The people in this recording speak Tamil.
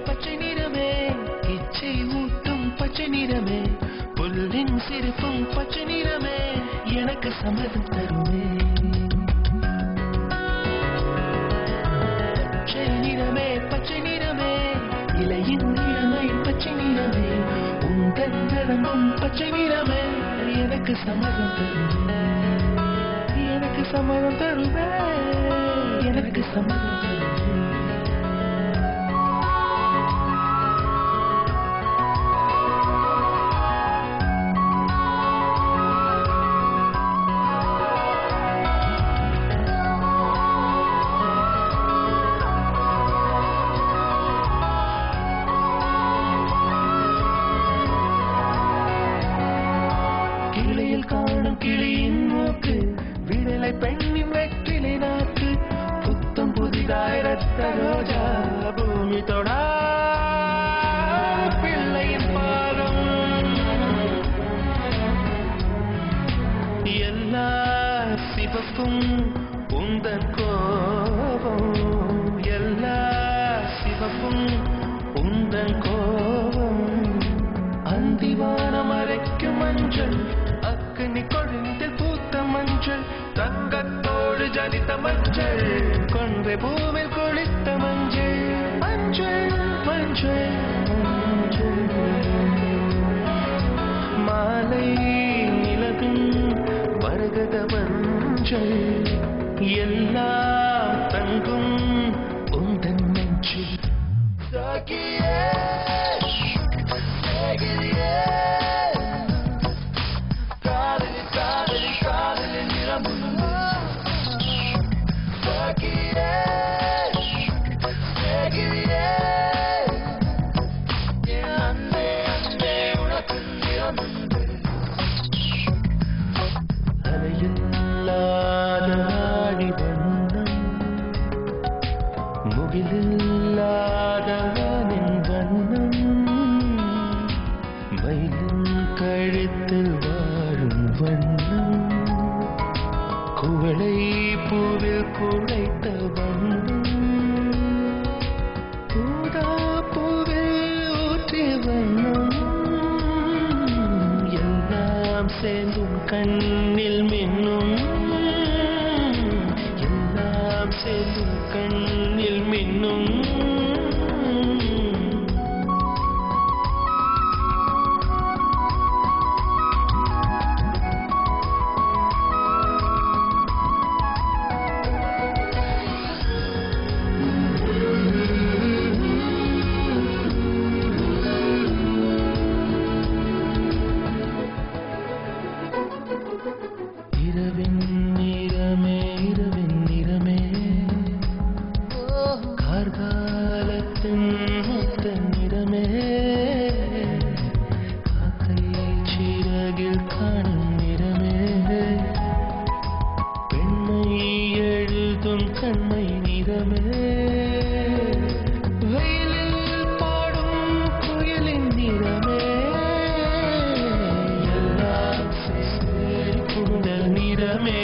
பச்சை நிறமே இச்சை ஊட்டும் பச்சை நிறமே புல்லின் சிரிப்பும் பச்சை நிறமே எனக்கு சம்மதம் தருமே பச்சை நிறமே இலையின் இளமை பச்சை நிறமே உங்கள் நிறமும் பச்சை நிறமே எனக்கு சம்மதம் தருமே எனக்கு சம்மதம் தருமே எனக்கு சம்மதம் தருமே கிளியில் காணும் கிளியின் மூக்கு விடலை பெண்ணின் வெற்றிலை நாக்கு புத்தம் புதிதாய் ரத்த ரோஜா பூமி தொடா பிள்ளையின் பாதம் எல்லா சிவப்பும் உந்தன் கோபம் எல்லா சிவப்பும் உந்தன் கோபம் அந்திவானம் அரைக்கும் மஞ்சள் அக்னி கொழுந்தில் பூத்த மஞ்சள் தங்கத்தோடு ஜனித்த மஞ்சள் கொன்றை பூவில் குளித்த மஞ்சள் மஞ்சள் மஞ்சள் மஞ்சள் மாலை நிலவின் மரகத மஞ்சள் எல்லாம் தங்கும் உந்தன் நெஞ்சில் அலையில்லாத ஆடி வண்ணம் முகிலில்லாத வானின் வண்ணம் மயிலின் கழுத்தில் வாழும் வண்ணம் குவளை பூவில் குழைத்த வண்ணம் பூதா பூவில் ஊற்றிய வண்ணம் எல்லாம் சேர்ந்தும் கண்ணில் மின்னும் எல்லாம் சேர்ந்தும் கண்ணில் மின்னும் இரவின் நிறமே கார்காலத்தின் மொத்த நிறமே காக்கை சிறகில் காணும் நிறமே பெண்மை எழுதும் கண்மை நிறமே வெயிலில் பாடும் குயிலின் நிறமே எல்லாம் சேர்ந்து நிறமே